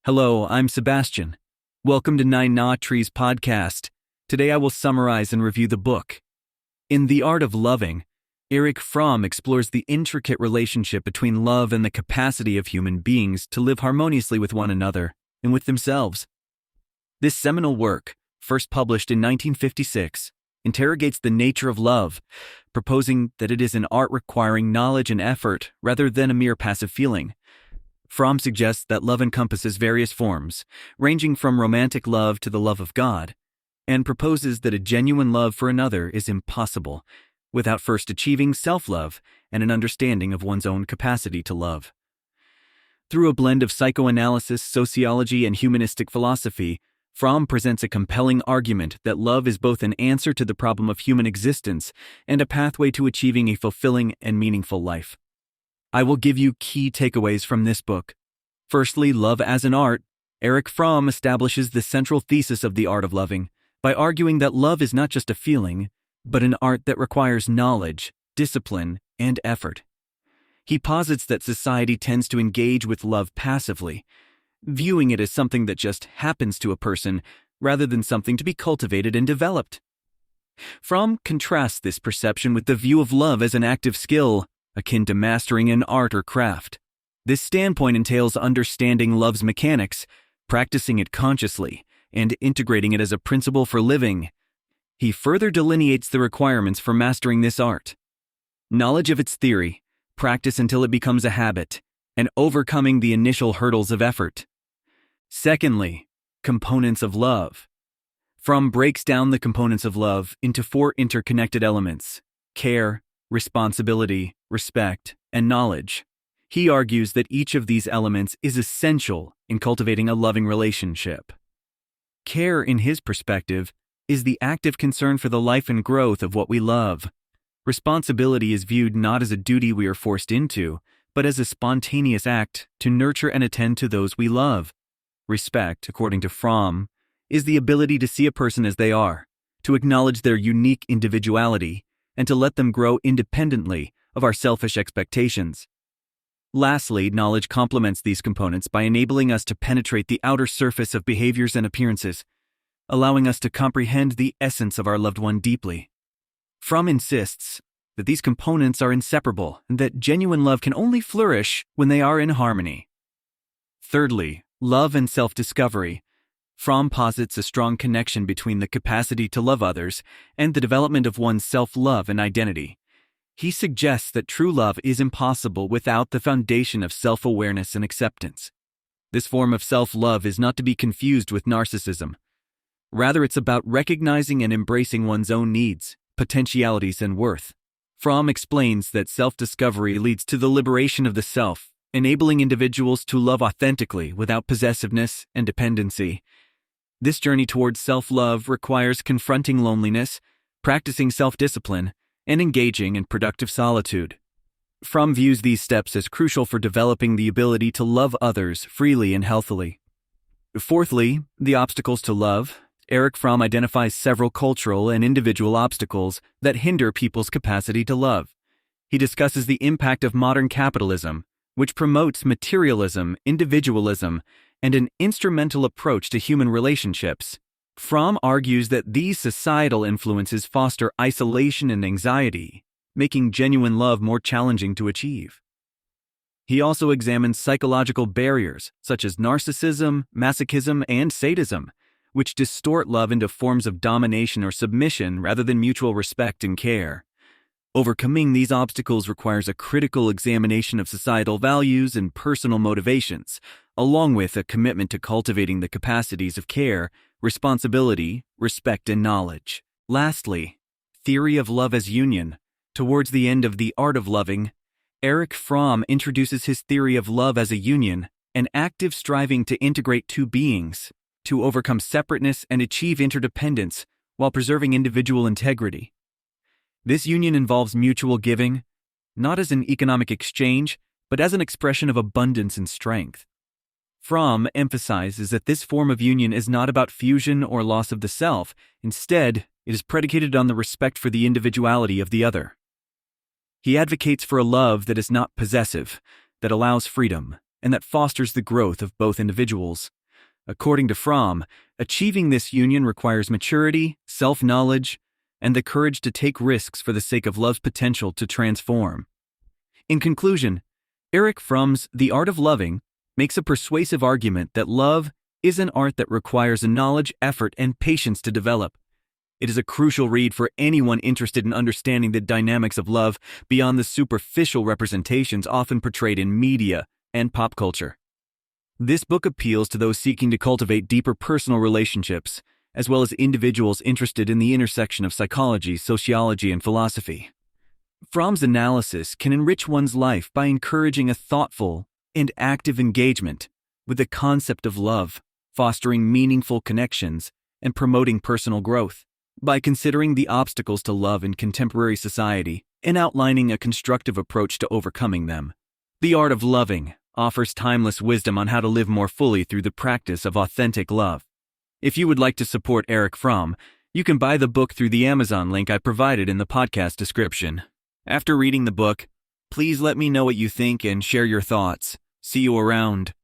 Hello, I'm Sebastian. Welcome to Nine Knot Trees podcast. Today I will summarize and review the book. In The Art of Loving, Erich Fromm explores the intricate relationship between love and the capacity of human beings to live harmoniously with one another and with themselves. This seminal work, first published in 1956, interrogates the nature of love, proposing that it is an art requiring knowledge and effort rather than a mere passive feeling. Fromm suggests that love encompasses various forms, ranging from romantic love to the love of God, and proposes that a genuine love for another is impossible without first achieving self-love and an understanding of one's own capacity to love. Through a blend of psychoanalysis, sociology, and humanistic philosophy, Fromm presents a compelling argument that love is both an answer to the problem of human existence and a pathway to achieving a fulfilling and meaningful life. I will give you key takeaways from this book. Firstly, love as an art. Erich Fromm establishes the central thesis of The Art of Loving by arguing that love is not just a feeling, but an art that requires knowledge, discipline, and effort. He posits that society tends to engage with love passively, viewing it as something that just happens to a person rather than something to be cultivated and developed. Fromm contrasts this perception with the view of love as an active skill, akin to mastering an art or craft. This standpoint entails understanding love's mechanics, practicing it consciously, and integrating it as a principle for living. He further delineates the requirements for mastering this art: knowledge of its theory, practice until it becomes a habit, and overcoming the initial hurdles of effort. Secondly, components of love. Fromm breaks down the components of love into four interconnected elements: care, responsibility, respect, and knowledge. He argues that each of these elements is essential in cultivating a loving relationship. Care, in his perspective, is the active concern for the life and growth of what we love. Responsibility is viewed not as a duty we are forced into, but as a spontaneous act to nurture and attend to those we love. Respect, according to Fromm, is the ability to see a person as they are, to acknowledge their unique individuality, and to let them grow independently of our selfish expectations. Lastly, knowledge complements these components by enabling us to penetrate the outer surface of behaviors and appearances, allowing us to comprehend the essence of our loved one deeply. Fromm insists that these components are inseparable and that genuine love can only flourish when they are in harmony. Thirdly, love and self-discovery. Fromm posits a strong connection between the capacity to love others and the development of one's self-love and identity. He suggests that true love is impossible without the foundation of self-awareness and acceptance. This form of self-love is not to be confused with narcissism. Rather, it's about recognizing and embracing one's own needs, potentialities, and worth. Fromm explains that self-discovery leads to the liberation of the self, enabling individuals to love authentically without possessiveness and dependency. This journey towards self-love requires confronting loneliness, practicing self-discipline, and engaging in productive solitude. Fromm views these steps as crucial for developing the ability to love others freely and healthily. Fourthly, the obstacles to love. Erich Fromm identifies several cultural and individual obstacles that hinder people's capacity to love. He discusses the impact of modern capitalism, which promotes materialism, individualism, and an instrumental approach to human relationships. Fromm argues that these societal influences foster isolation and anxiety, making genuine love more challenging to achieve. He also examines psychological barriers such as narcissism, masochism, and sadism, which distort love into forms of domination or submission rather than mutual respect and care. Overcoming these obstacles requires a critical examination of societal values and personal motivations, along with a commitment to cultivating the capacities of care, responsibility, respect, and knowledge. Lastly, theory of love as union. Towards the end of The Art of Loving, Erich Fromm introduces his theory of love as a union, an active striving to integrate two beings, to overcome separateness and achieve interdependence while preserving individual integrity. This union involves mutual giving, not as an economic exchange, but as an expression of abundance and strength. Fromm emphasizes that this form of union is not about fusion or loss of the self. Instead, it is predicated on the respect for the individuality of the other. He advocates for a love that is not possessive, that allows freedom, and that fosters the growth of both individuals. According to Fromm, achieving this union requires maturity, self-knowledge, and the courage to take risks for the sake of love's potential to transform. In conclusion, Erich Fromm's The Art of Loving makes a persuasive argument that love is an art that requires knowledge, effort, and patience to develop. It is a crucial read for anyone interested in understanding the dynamics of love beyond the superficial representations often portrayed in media and pop culture. This book appeals to those seeking to cultivate deeper personal relationships, as well as individuals interested in the intersection of psychology, sociology, and philosophy. Fromm's analysis can enrich one's life by encouraging a thoughtful and active engagement with the concept of love, fostering meaningful connections, and promoting personal growth. By considering the obstacles to love in contemporary society and outlining a constructive approach to overcoming them, The Art of Loving offers timeless wisdom on how to live more fully through the practice of authentic love. If you would like to support Erich Fromm, you can buy the book through the Amazon link I provided in the podcast description. After reading the book, please let me know what you think and share your thoughts. See you around.